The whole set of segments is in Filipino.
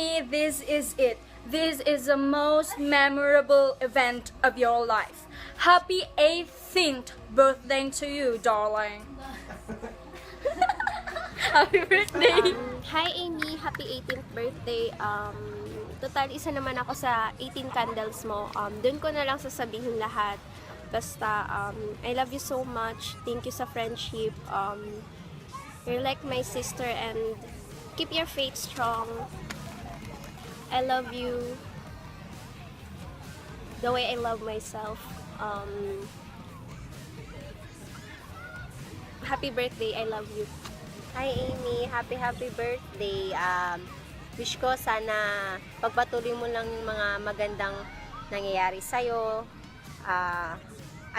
Amy, this is it. This is the most memorable event of your life. Happy 18th birthday to you, darling. Happy birthday! Hi Amy, happy 18th birthday. Total isa naman ako sa 18 candles mo. Doon ko na lang sasabihin lahat. Basta, I love you so much. Thank you sa friendship. You're like my sister and keep your faith strong. I love you the way I love myself. Happy birthday, I love you. Hi Amy, happy birthday. Wish ko sana pagpatuloy mo lang yung mga magandang nangyayari sa'yo.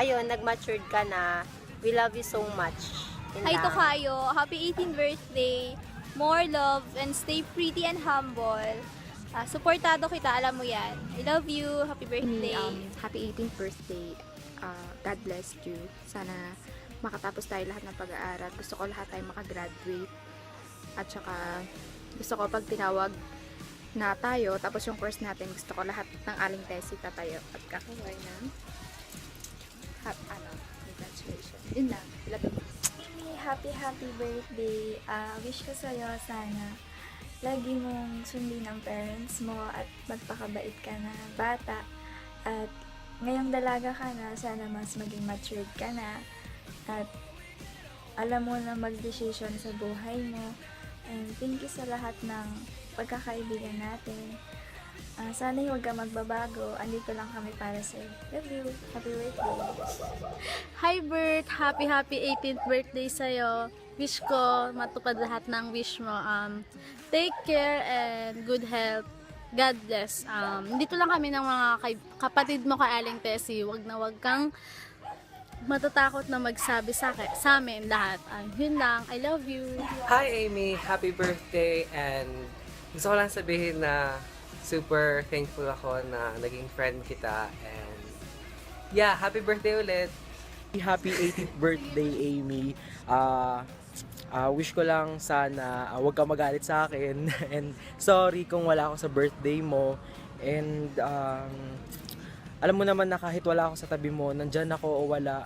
Ayun, nag-matured ka na. We love you so much. Yun Hi lang. Tokayo, happy 18th birthday. More love and stay pretty and humble. Suportado kita, alam mo yan. I love you. Happy birthday. Happy 18th birthday. God bless you. Sana makatapos tayo lahat ng pag-aaral. Gusto ko lahat tayo makagraduate. At saka gusto ko pag tinawag na tayo, tapos yung course natin, gusto ko lahat ng aling tesis tatayo at kakaway ng congratulations. Yun lang. Happy birthday. Wish ko sa'yo sana lagi mong sundin ang parents mo at magpakabait ka na bata. At ngayong dalaga ka na, sana mas maging matured ka na. At alam mo na mag-decision sa buhay mo. And thank you sa lahat ng pagkakaibigan natin. Sana huwag ka magbabago. Andito lang kami para sa'yo. Love you. Happy birthday. Hi Bert! Happy 18th birthday sa'yo. Wish ko matupad lahat ng wish mo. Take care and good health. God bless. Dito lang kami ng mga kapatid mo kay Aling Tessie. Wag kang matatakot na magsabi sa amin lahat. Yun lang. I love you. Hi Amy! Happy birthday! And gusto ko lang sabihin na super thankful ako na naging friend kita. And yeah, happy birthday ulit! Happy 18th birthday, Amy. Wish ko lang sana huwag ka magalit sa akin. And sorry kung wala ako sa birthday mo. And alam mo naman na kahit wala ako sa tabi mo, nandyan ako o wala.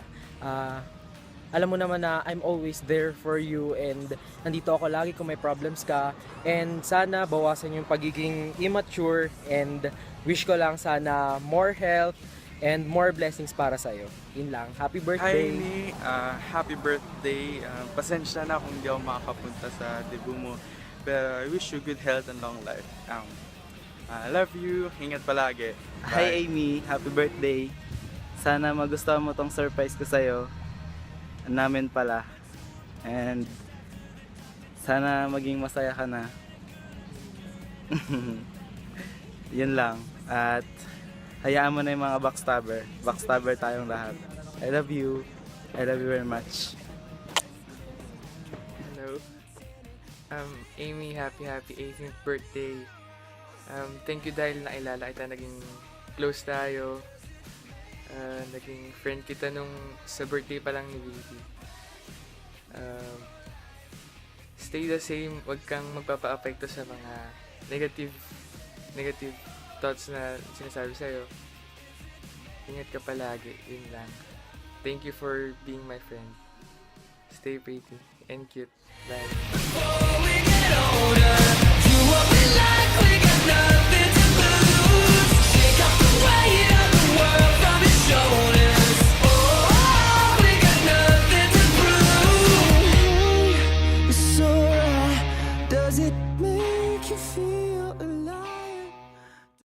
Alam mo naman na I'm always there for you. And nandito ako lagi kung may problems ka. And sana bawasan yung pagiging immature. And wish ko lang sana more health and more blessings para sa'yo. Yun lang. Happy birthday! Hi, Amy. Happy birthday. Pasensya na kung hindi ako makakapunta sa debut mo. Pero I wish you good health and long life. I love you. Ingat palagi. Bye. Hi, Amy. Happy birthday. Sana magustuhan mo tong surprise ko sa'yo. Namin pala. And sana maging masaya ka na. Yun lang. At hayaan mo na yung mga backstabber. Backstabber tayong lahat. I love you. I love you very much. Hello. Amy, happy 18th birthday. Thank you dahil nailala kita, naging close tayo. Naging friend kita nung sa birthday pa lang ni Willie. Stay the same, wag kang magpapa-apekto sa mga negative thoughts na sinasabi sa'yo. Ingat ka palagi, yun lang. Thank you for being my friend. Stay pretty and cute. Bye. Before we get older, do what we like, we got nothing to lose. Take off the weight of the world from your shoulders. Oh, we got nothing to prove. It's alright, does it